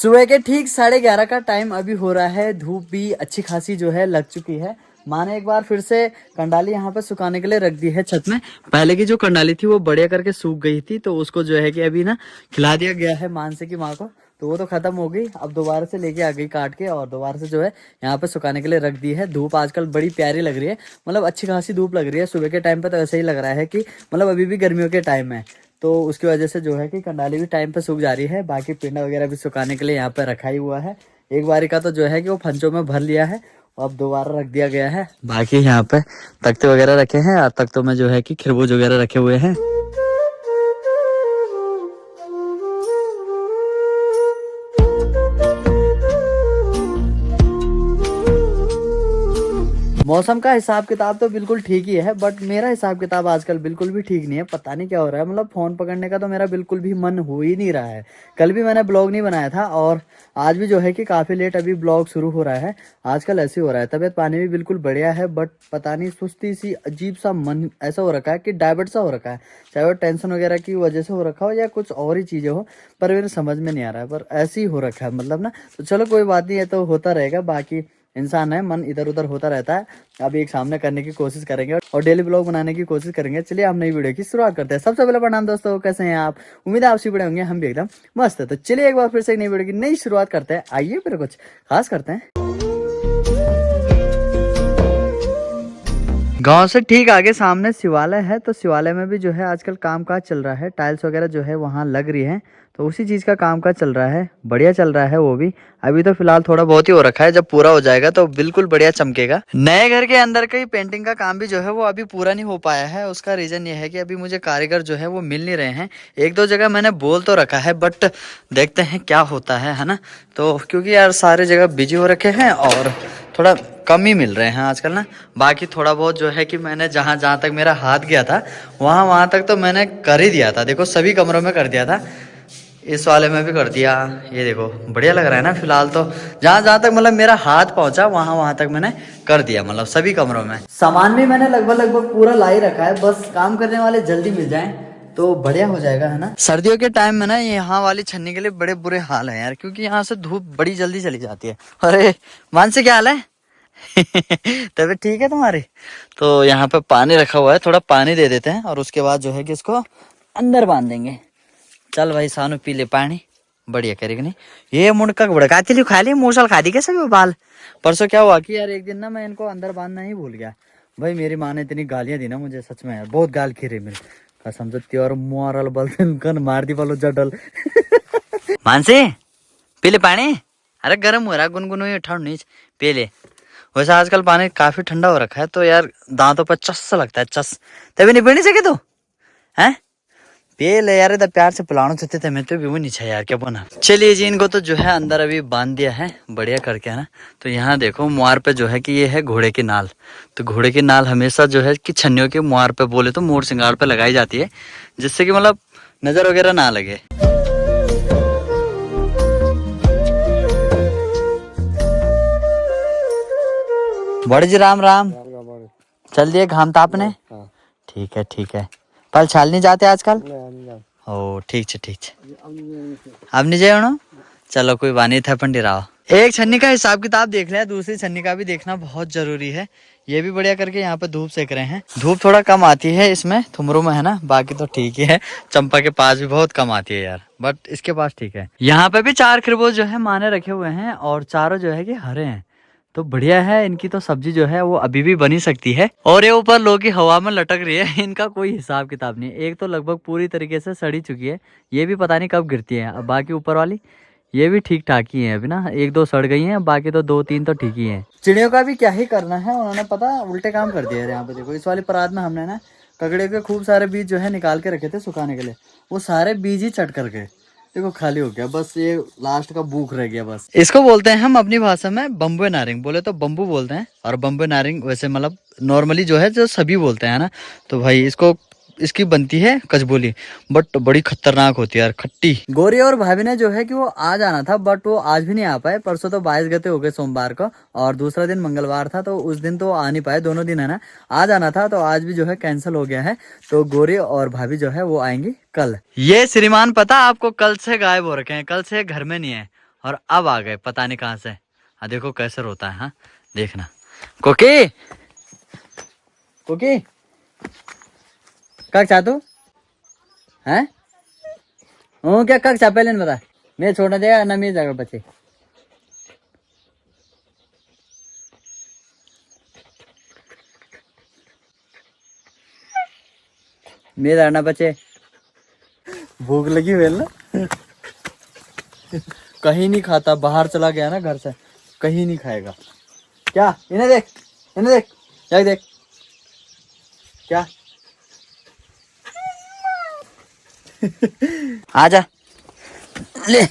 सुबह के ठीक 11:30 का टाइम अभी हो रहा है। धूप भी अच्छी खासी जो है लग चुकी है। माँ ने एक बार फिर से कंडाली यहाँ पे सुखाने के लिए रख दी है छत में। पहले की जो कंडाली थी वो बढ़िया करके सूख गई थी, तो उसको जो है कि अभी ना खिला दिया गया है मानसी की माँ को, तो वो तो खत्म हो गई। अब दोबारा से लेके आ गई काट के और दोबारा से जो है यहाँ पे सुखाने के लिए रख दी है। धूप आजकल बड़ी प्यारी लग रही है, मतलब अच्छी खासी धूप लग रही है। सुबह के टाइम पे तो ऐसे ही लग रहा है कि मतलब अभी भी गर्मियों के टाइम है, तो उसकी वजह से जो है कि कंडाली भी टाइम पे सूख जा रही है। बाकी पिंडा वगैरह भी सुखाने के लिए यहाँ पे रखा ही हुआ है। एक बारी का तो जो है कि वो फंचों में भर लिया है, अब दोबारा रख दिया गया है। बाकी यहाँ पे तख्ते वगैरह रखे हैं और तख्तों में जो है कि खरबूज वगैरह रखे हुए हैं। मौसम का हिसाब किताब तो बिल्कुल ठीक ही है, बट मेरा हिसाब किताब आजकल बिल्कुल भी ठीक नहीं है। पता नहीं क्या हो रहा है, मतलब फोन पकड़ने का तो मेरा बिल्कुल भी मन हो ही नहीं रहा है। कल भी मैंने ब्लॉग नहीं बनाया था और आज भी जो है कि काफ़ी लेट अभी ब्लॉग शुरू हो रहा है। आजकल ऐसे हो रहा है, तबीयत पानी भी बिल्कुल बढ़िया है, बट पता नहीं सुस्ती सी अजीब सा मन ऐसा हो रखा है कि डायबिट सा हो रखा है। चाहे वो टेंशन वगैरह की वजह से हो रखा हो या कुछ और ही चीज़ें हो, पर मेरे समझ में नहीं आ रहा है। पर ऐसे ही हो रखा है मतलब ना, तो चलो कोई बात नहीं है, तो होता रहेगा। बाकी इंसान है, मन इधर उधर होता रहता है। अभी एक सामने करने की कोशिश करेंगे और डेली ब्लॉग बनाने की कोशिश करेंगे। चलिए हम नई वीडियो की शुरुआत करते हैं। सबसे पहले प्रणाम दोस्तों, कैसे हैं आप? उम्मीद है आप सभी बड़े होंगे, हम भी एकदम मस्त है। तो चलिए एक बार फिर से एक नई वीडियो की नई शुरुआत करते हैं। आइए फिर कुछ खास करते हैं। गांव से ठीक आगे सामने शिवालय है, तो शिवालय में भी जो है आजकल काम काज चल रहा है। टाइल्स वगैरह जो है वहाँ लग रही है, तो उसी चीज़ का काम काज चल रहा है। बढ़िया चल रहा है वो भी। अभी तो फिलहाल थोड़ा बहुत ही हो रखा है, जब पूरा हो जाएगा तो बिल्कुल बढ़िया चमकेगा। नए घर के अंदर की पेंटिंग का काम भी जो है वो अभी पूरा नहीं हो पाया है। उसका रीजन ये है कि अभी मुझे कारीगर जो है वो मिल नहीं रहे हैं। एक दो जगह मैंने बोल तो रखा है, बट देखते हैं क्या होता है ना। तो क्योंकि यार सारे जगह बिजी हो रखे हैं और थोड़ा कम ही मिल रहे हैं आजकल ना। बाकी थोड़ा बहुत जो है कि मैंने जहाँ जहाँ तक मेरा हाथ गया था वहाँ तक तो मैंने कर ही दिया था। देखो सभी कमरों में कर दिया था, इस वाले में भी कर दिया। ये देखो बढ़िया लग रहा है ना। फिलहाल तो जहाँ जहाँ तक मतलब मेरा हाथ पहुँचा वहाँ तक मैंने कर दिया, मतलब सभी कमरों में। सामान भी मैंने लगभग पूरा ला ही रखा है, बस काम करने वाले जल्दी मिल जाएं तो बढ़िया हो जाएगा, है ना। सर्दियों के टाइम में ना यहाँ वाली छन्नी के लिए बड़े बुरे हाल है यार, क्योंकि यहाँ से धूप बड़ी जल्दी चली जाती है। अरे मानसी क्या हाल है? तबीयत ठीक है तुम्हारी? तो यहाँ पे पानी रखा हुआ है, थोड़ा पानी दे देते हैं और उसके बाद जो है कि इसको अंदर बांध देंगे। चल भाई सानू पी ले पानी, बढ़िया करेगी नहीं। ये मुंडका भड़काती लियो, खा ली मूसल खा दी कैसे बाल। परसों क्या हुआ कि यार एक दिन ना मैं इनको अंदर बांधना ही भूल गया। भाई मेरी माँ ने इतनी गालियां दी ना मुझे, सच में यार बहुत गाल खीरे मेरी कसम से। त्योर मोरल बल मार दी बोलो जडल। मानसी पी ले पानी। अरे गर्म हो रहा है, गुनगुन हुई ठंड नहीं, पी ले। वैसे आजकल पानी काफी ठंडा हो रखा है, तो यार दांतों पर चस सा लगता है, चस। तभी नहीं पी नहीं सके तू हैं? पे ले यार, इधर प्यार से पिलाना चाहते थे मैं तो भी वो नहीं छा यार, क्या बना। चलिए जी, इनको तो जो है अंदर अभी बांध दिया है बढ़िया करके, है ना। तो यहाँ देखो मुहार पे जो है कि ये है घोड़े की नाल। तो घोड़े की नाल हमेशा जो है कि छन्नियों के मुहार पे बोले तो मोर सिंगार पे लगाई जाती है, जिससे कि मतलब नजर वगैरह ना लगे। बड़े जी राम राम। चल दिए घाम तापने? ठीक है ठीक है। पल छाल नहीं जाते आजकल? ओ ठीक है ठीक है। अब नहीं जाए। चलो कोई बात नहीं था पंडिराव। एक छन्नी का हिसाब किताब देख लिया, दूसरी छन्नी का भी देखना बहुत जरूरी है। ये भी बढ़िया करके यहाँ पे धूप सेक रहे हैं। धूप थोड़ा कम आती है इसमें थुमरू में, है ना। बाकी तो ठीक ही है। चंपा के पास भी बहुत कम आती है यार, बट इसके पास ठीक है। यहाँ पे भी 4 खरबूज जो है माने रखे हुए हैं और चारों जो है कि हरे हैं, तो बढ़िया है। इनकी तो सब्जी जो है वो अभी भी बनी सकती है। और ये ऊपर लोग की हवा में लटक रही है, इनका कोई हिसाब किताब नहीं। एक तो लगभग पूरी तरीके से सड़ी चुकी है, ये भी पता नहीं कब गिरती है। अब बाकी ऊपर वाली ये भी ठीक ठाक ही है अभी ना, एक दो सड़ गई हैं, बाकी तो 2-3 तो ठीक ही हैं। चिड़ियों का भी क्या ही करना है, उन्होंने पता उल्टे काम कर दिया है। यहाँ पे देखो इस वाली परात में हमने ना ककड़े के खूब सारे बीज जो है निकाल के रखे थे सुखाने के लिए, वो सारे बीज ही चट कर गए। देखो खाली हो गया, बस ये लास्ट का बूक रह गया बस। इसको बोलते हैं हम अपनी भाषा में बम्बे नारिंग, बोले तो बम्बू बोलते हैं। और बम्बे नारिंग वैसे मतलब नॉर्मली जो है जो सभी बोलते हैं ना। तो भाई इसको इसकी बनती है कचबोली, बट बड़ी खतरनाक होती है यार, खट्टी। गौरी और भाभी ने जो है कि वो आज आना था, बट वो आज भी नहीं आ पाए। परसों तो 22 गते हो गए सोमवार को, और दूसरा दिन मंगलवार था, तो उस दिन तो आ नहीं पाए। दोनों दिन है ना, आज आना था, तो आज भी जो है कैंसिल हो गया है। तो गौरी और भाभी जो है वो आएंगी कल। ये श्रीमान पता आपको कल से गायब हो रखे हैं, कल से घर में नहीं है। और अब आ गए पता नहीं कहाँ से। देखो कैसे रोता है। हाँ देखना। कोकी कोकी कक चाह तू हैं? क्या कक चाह पहले बता। मैं छोड़ना देगा ना मेरी जगह बचे। मेरा ना बचे। भूख लगी हुई है ना। कहीं नहीं खाता, बाहर चला गया ना घर से, कहीं नहीं खाएगा। क्या इन्हें देख, इन्हें देख, क्या देख क्या। आजा ले।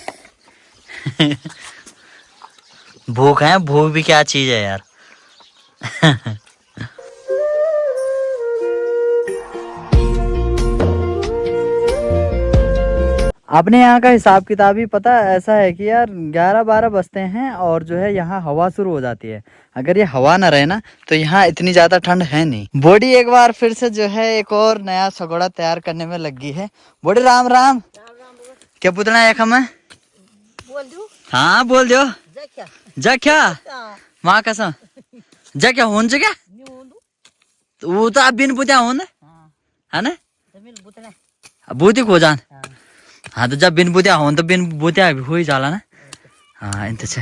भूख है, भूख भी क्या चीज है यार। अपने यहाँ का हिसाब किताब ही पता ऐसा है कि यार 11-12 बजते हैं और जो है यहाँ हवा शुरू हो जाती है। अगर ये हवा ना रहे ना तो यहाँ इतनी ज्यादा ठंड है नहीं। बॉडी एक बार फिर से जो है एक और नया सगोड़ा तैयार करने में लगी है। बॉडी राम राम। क्या पूछना है हमें? बोल दो। हाँ बोल दो। जा क्या माँ कसम जा क्या हो क्या वो तो आप बिन पूछा हो है ना बूती को जान। हाँ तो जब बिन बुतिया हो तो बिन बुतिया हो ही जाला ना। हाँ इंत से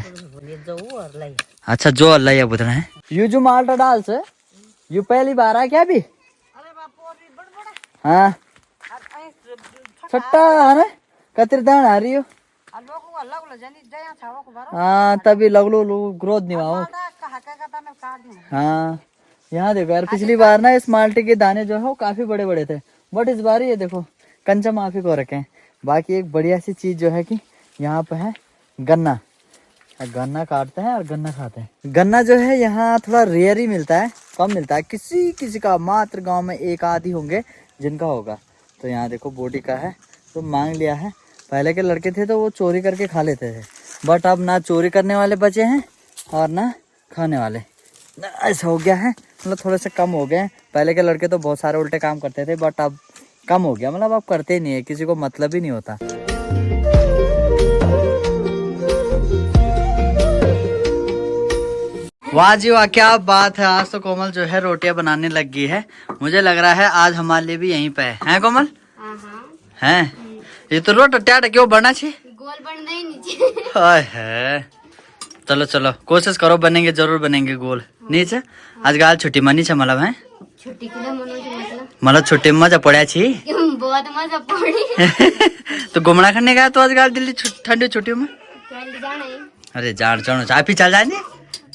अच्छा जो अल्लाह ये बुतना है। यू जो माल्टा डाल से यू पहली बार आ क्या भी? हाँ छट्टा है ना कतिर दान आ रही हो। हाँ तभी लगलो ग्रोथ नहीं हुआ। हाँ यहाँ देखो यार पिछली बार ना इस माल्टे के दाने जो है वो काफी बड़े बड़े थे, बट इस बार ये देखो कंचा माफी को रखे हैं। बाकी एक बढ़िया सी चीज जो है कि यहाँ पे है गन्ना। गन्ना काटते हैं और गन्ना खाते हैं। गन्ना जो है यहाँ थोड़ा रेयर ही मिलता है, कम मिलता है। किसी किसी का मात्र गांव में एक आदि होंगे जिनका होगा। तो यहाँ देखो बोटी का है तो मांग लिया है। पहले के लड़के थे तो वो चोरी करके खा लेते थे, बट अब ना चोरी करने वाले बचे हैं और ना खाने वाले। ऐसा हो गया है, मतलब थोड़े से कम हो गए हैं। पहले के लड़के तो बहुत सारे उल्टे काम करते थे, बट अब कम हो गया, मतलब अब करते ही नहीं है, किसी को मतलब ही नहीं होता। वाह जी वाह क्या बात है। आज तो कोमल जो है रोटियां बनाने लग गई है। मुझे लग रहा है आज हमारे लिए भी यहीं पे है कोमल। हैं ये तो रोट ट्याट क्यों बनना चाहिए गोल बनना ही नीचे है। चलो चलो कोशिश करो, बनेंगे जरूर बनेंगे गोल नीचे। आज गाल छुट्टी मनी छे मतलब है छुट्टी के लिए मतलब छुट्टी में मजा पड़ा छी बहुत मजा पड़ी। तो घूमना करने गया तो आज गाल दिल्ली ठंडी छुट्टियों में अरे जान चलो चाय पी चल जाने।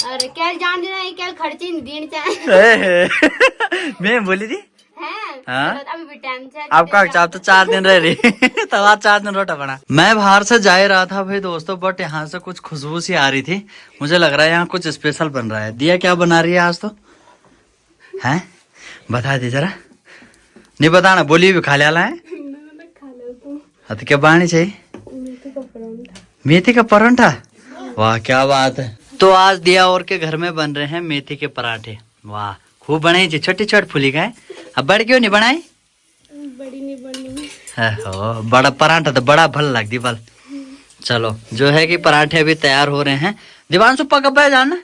अरे क्या जान देना है क्या खर्चे नहीं देने चाहिए। मैं बोली थी हाँ अभी भी टाइम से आपका चाप तो 4 दिन रह रही। तो आज 4 दिन रोटा बना। मैं बाहर से जा ही रहा था भाई दोस्तों, बट यहाँ से कुछ खुशबू सी आ रही थी। मुझे लग रहा है यहाँ कुछ स्पेशल बन रहा है। दिया क्या बना रही है आज तो हैं बता दी जरा। नहीं बताना बोली भी खा लिया है। तो क्या बनानी चाहिए? मेथी का परांठा। वाह क्या बात है। तो आज दिया और के घर में बन रहे हैं मेथी के पराठे। वाह खूब बनाई थी, छोटी छोटी फूली का है। अब बड़ी क्यों नहीं बनाई? बड़ी नहीं बनी। बड़ा पराठा तो बड़ा भल लग दी बल। चलो जो है कि पराठे अभी तैयार हो रहे हैं। दीवान सुप्पा कब है जाना?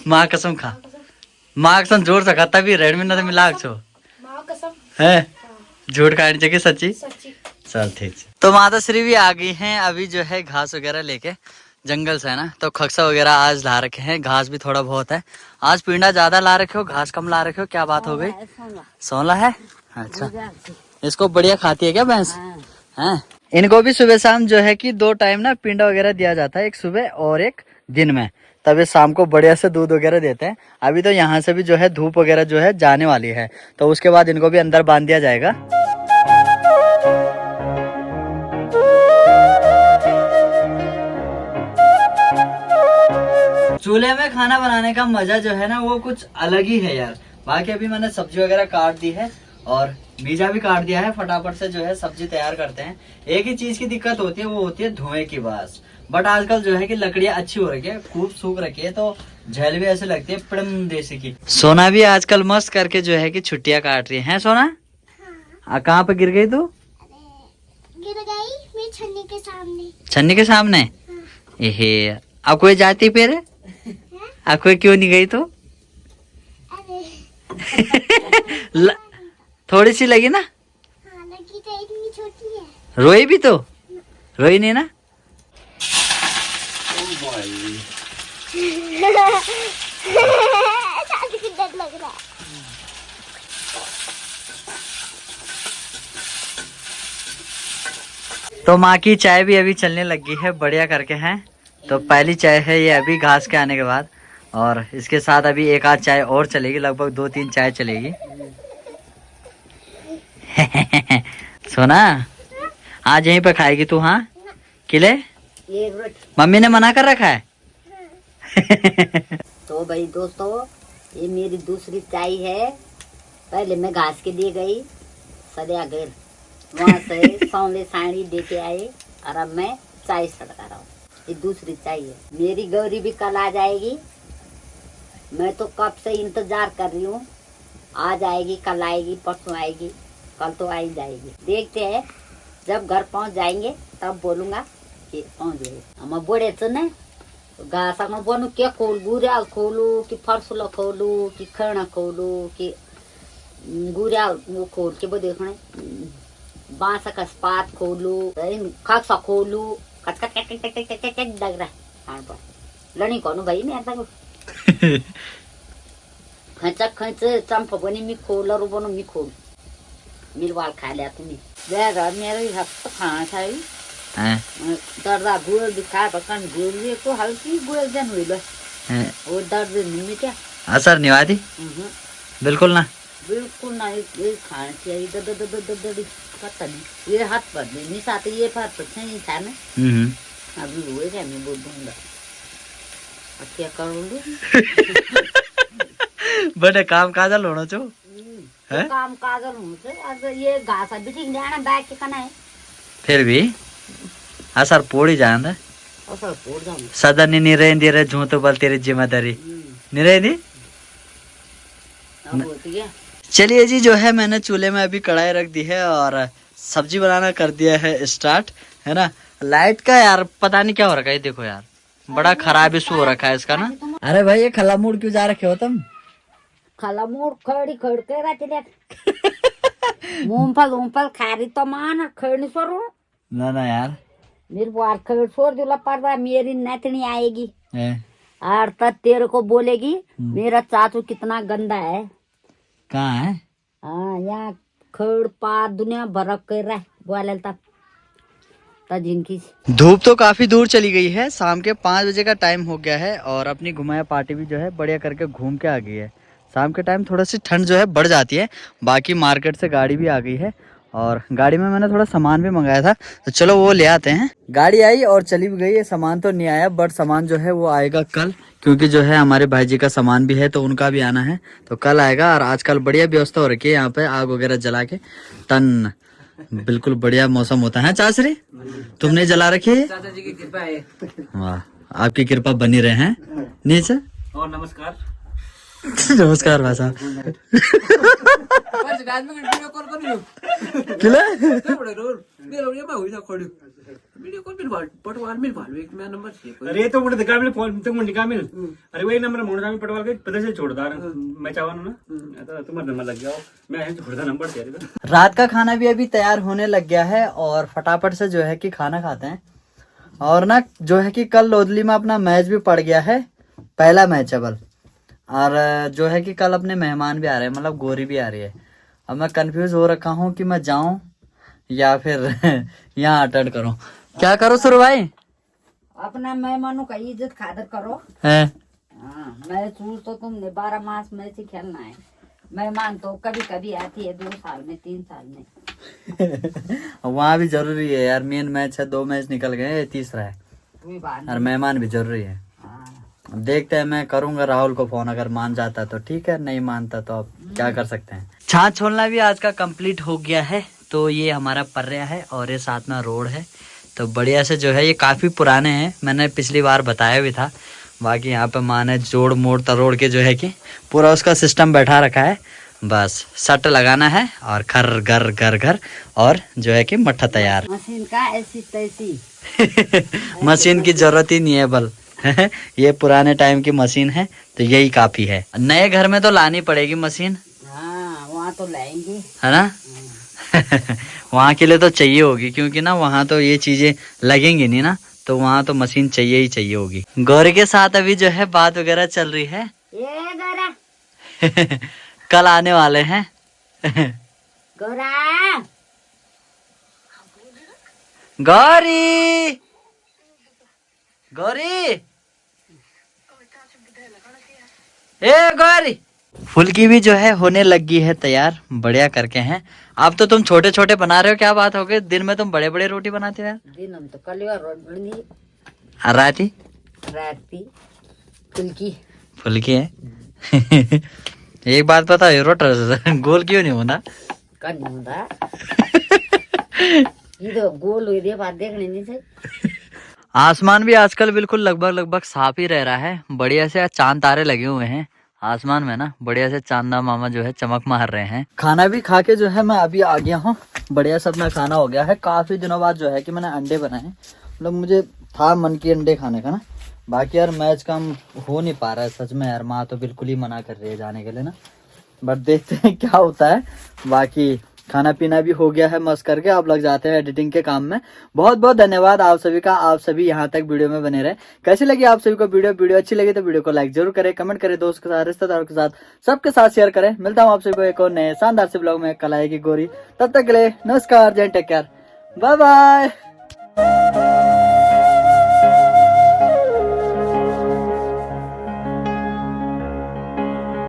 माँ कसम खा, माँ कसम जोर से खाता भी रेडमी ना तो मिला छो है झूठ खाने जगह सच्ची। चल ठीक है। तो माता श्री भी आ गई हैं अभी जो है घास वगैरह लेके जंगल से है ना। तो खक्सा वगैरह आज ला रखे हैं, घास भी थोड़ा बहुत है। आज पिंडा ज्यादा ला रखे हो, घास कम ला रखे हो, क्या बात हो गई? 16 है। अच्छा इसको बढ़िया खाती है क्या भैंस? हैं इनको भी सुबह शाम जो है कि 2 टाइम ना पिंडा वगैरह दिया जाता है, एक सुबह और एक दिन में। तभी शाम को बढ़िया से दूध वगैरह देते हैं। अभी तो यहाँ से भी जो है धूप वगैरह जो है जाने वाली है, तो उसके बाद इनको भी अंदर बांध दिया जाएगा। चूल्हे में खाना बनाने का मजा जो है ना वो कुछ अलग ही है यार। बाकी अभी मैंने सब्जी वगैरह काट दी है और बीजा भी काट दिया है। फटाफट से जो है सब्जी तैयार करते हैं। एक ही चीज की दिक्कत होती है, वो होती है धुएं की बस। बट आजकल जो है कि लकड़ियां अच्छी हो रही है, खूब सूख रखी है, तो झेल भी ऐसे लगती है पड़म देसी की। सोना भी आजकल मस्त करके जो है कि छुट्टियां काट रही है सोना। कहाँ पे गिर गई तू? गिर गई मेरी छन्नी के सामने। छन्नी के सामने? हाँ। एहे, अब कोई जाती फिर? अब कोई क्यों नहीं गई तो? अरे थोड़ी सी लगी ना? हाँ लगी तो, इतनी छोटी है। रोई भी तो? रोई नहीं ना? चाची को डर लग रहा है। तो माँ की चाय भी अभी चलने लगी है, बढ़िया करके हैं। तो पहली चाय है ये अभी घास के आने के बाद, और इसके साथ अभी एक आध चाय और चलेगी, लगभग 2-3 चाय चलेगी। सोना, आज यहीं पे खाएगी तू? हाँ किले, मम्मी ने मना कर रखा है। तो भाई दोस्तों, ये मेरी दूसरी चाय है। पहले मैं घास के लिए गई सरिया घर, वहाँ से सौंदे साड़ी दे के आए, और अब मैं चाय सड़का रहा हूँ। ये दूसरी चाय है। मेरी गौरी भी कल आ जाएगी। मैं तो कब से इंतजार कर रही हूँ। आज आएगी, कल आएगी, परसों आएगी, कल तो आ ही जाएगी। देखते हैं, जब घर पहुँच जाएंगे तब बोलूँगा कि पहुँच गए। हम बोड़े तो नहीं घास बनू क्या खोल, गुरियाल खोलू कि फरसुला खोलू कि खरना खोलू कि गुरियाल वो खोल के वो देखने बांस का पात खोलू, खासा खोलू, cut cut cut cut cut cut cut लग रहा है खान पर। लड़ी कौन भाई मैं तक खचक खच चंप बनी मी खोल और बनो मी खोल मिलवाल खा लिया तुम्हें मेरे हफ्ता खाना चाहिए। दर्दा गुड़ दिखा पकड़ गुड़ को हल्की गुड़ जन हुई बस, वो दर्द नहीं क्या असर नहीं आती? बिल्कुल ना, बिल्कुल ना। ये खाना चाहिए पता नहीं, ये हाथ पर नहीं साथ ये पर नहीं था ना। अभी हुए क्या मैं बोल दूंगा, अब क्या करूँगी। बड़े काम काजल होना चो है, काम काजल होते। अब ये घास भी ठीक जाना बैठ के खाना है, फिर भी असर पोड़ी जान है। असर पोड़ जाऊँ सदन नहीं रहती रे झूठ तो बल तेरी जिम्मेदारी नहीं रहती। अब होती है। चलिए जी, जो है मैंने चूल्हे में अभी कढ़ाई रख दी है और सब्जी बनाना कर दिया है स्टार्ट, है ना। लाइट का यार पता नहीं क्या हो रखा है, देखो यार बड़ा खराब इशू हो रखा है इसका ना। अरे भाई ये खला मूड क्यों जा रखे हो तुम? खला मूड खड़ी खड़ के रहते मूंगफल खारी तो मान खड़ी सोरू ना यार, मेरे बार खड़ छोड़ दिला पर मेरी नतनी आएगी और तब तेरे को बोलेगी मेरा चाचू कितना गंदा है। कहाँ है? हाँ यहाँ खड़ पार दुनिया भर कर रहा है बोले तब जिनकी। धूप तो काफी दूर चली गई है, शाम के 5 बजे का टाइम हो गया है और अपनी घुमाया पार्टी भी जो है बढ़िया करके घूम के आ गई है। शाम के टाइम थोड़ा सी ठंड जो है बढ़ जाती है। बाकी मार्केट से गाड़ी भी आ गई है और गाड़ी में मैंने थोड़ा सामान भी मंगाया था, तो चलो वो ले आते हैं। गाड़ी आई और चली भी गई है, सामान तो नहीं आया बट सामान जो है वो आएगा कल, क्योंकि जो है हमारे भाई जी का सामान भी है तो उनका भी आना है, तो कल आएगा। और आजकल बढ़िया व्यवस्था हो रखी है यहाँ पे, आग वगैरह जला के टन बिल्कुल बढ़िया मौसम होता है। चाचरी तुमने जला रखी है? चाचा जी की कृपा है। वाह, आपकी कृपा बनी रहे हैं नीचे। और नमस्कार। नमस्कार भाई साहब। अरे तो मुझे दिखा मिल फोन तुम निकाल मिल। अरे वही नंबर मोड़ जामी पटवाल के पता से छोड़दा मैं चाहवा ना तो तुम्हारा नंबर लग गया मैं है छोड़दा नंबर तेरे। रात का खाना भी अभी तैयार होने लग गया है और फटाफट से जो है कि खाना खाते हैं। और ना जो है कि कल लोधली में अपना मैच भी पड़ गया है, पहला मैच है बल। और जो है कि कल अपने मेहमान भी आ रहे हैं, मतलब गोरी भी आ रही है। अब मैं कंफ्यूज हो रखा हूँ कि मैं जाऊं या फिर यहाँ अटेंड करूं। क्या करो सुरु भाई? अपना मेहमानों का इज्जत खातर करो है। मैच तो तुमने 12 मास मैच ही खेलना है। मेहमान तो कभी कभी आती है 2 साल में 3 साल में। वहाँ भी जरूरी है यार, मेन मैच है, 2 मैच निकल गए, तीसरा है और मेहमान भी जरूरी है। देखते हैं, मैं करूंगा राहुल को फोन, अगर मान जाता तो ठीक है, नहीं मानता तो अब क्या कर सकते हैं। छाछ छोलना भी आज का कंप्लीट हो गया है। तो ये हमारा पर्या है और ये साथ में रोड है, तो बढ़िया से जो है ये काफ़ी पुराने हैं, मैंने पिछली बार बताया भी था। बाकी यहाँ पे माने जोड़ मोड़ तरोड़ के जो है कि पूरा उसका सिस्टम बैठा रखा है। बस सट लगाना है और घर घर घर घर और जो है कि मट्ठा तैयार। मशीन का ऐसी तैसी मशीन की जरूरत ही नहीं है बल ये पुराने टाइम की मशीन है तो यही काफी है। नए घर में तो लानी पड़ेगी मशीन, हाँ वहाँ तो लाएंगे है ना वहाँ के लिए तो चाहिए होगी क्योंकि ना वहाँ तो ये चीजें लगेंगी नहीं ना, तो वहाँ तो मशीन चाहिए ही चाहिए होगी। गौरी के साथ अभी जो है बात वगैरह चल रही है ये गोरा कल आने वाले हैं गोरा गौरी गौरी ए गौरी। फुल्की भी जो है होने लगी है तैयार, बढ़िया करके हैं। अब तो तुम छोटे छोटे बना रहे हो, क्या बात हो गई? दिन में तुम बड़े बड़े रोटी बनाते हो यार। दिन हम तो कलिया रोटी राती राती फुल्की फुल्की है एक बात पता है रोटर गोल क्यों नहीं होना कर नहीं होता ये तो गोल हुई दे बात देखने नहीं से। आसमान भी आजकल बिल्कुल लगभग साफ ही रह रहा है, बढ़िया से चांद तारे लगे हुए हैं आसमान में ना, बढ़िया से चांदा मामा जो है चमक मार रहे हैं। खाना भी खा के जो है मैं अभी आ गया हूँ, बढ़िया से अपना खाना हो गया है। काफी दिनों बाद जो है कि मैंने अंडे बनाए, मतलब मुझे था मन की अंडे खाने का ना, बाकी यार मैच काम हो नहीं पा रहा है सच में यार। माँ तो बिल्कुल ही मना कर रही है जाने के लिए ना, बट देखते हैं क्या होता है। बाकी खाना पीना भी हो गया है मस्त करके, आप लग जाते हैं एडिटिंग के काम में। बहुत बहुत धन्यवाद आप सभी का, आप सभी यहाँ तक वीडियो में बने रहे। कैसी लगी आप सभी को वीडियो अच्छी लगी तो वीडियो को लाइक जरूर करें, कमेंट करें, दोस्त के साथ रिश्तेदारों के साथ सबके साथ शेयर करें। मिलता हूँ आप सभी को एक और नए शानदार से ब्लॉग में, कल आएगी गोरी। तब तक के लिए नमस्कार, जय टेक केयर, बाय बाय।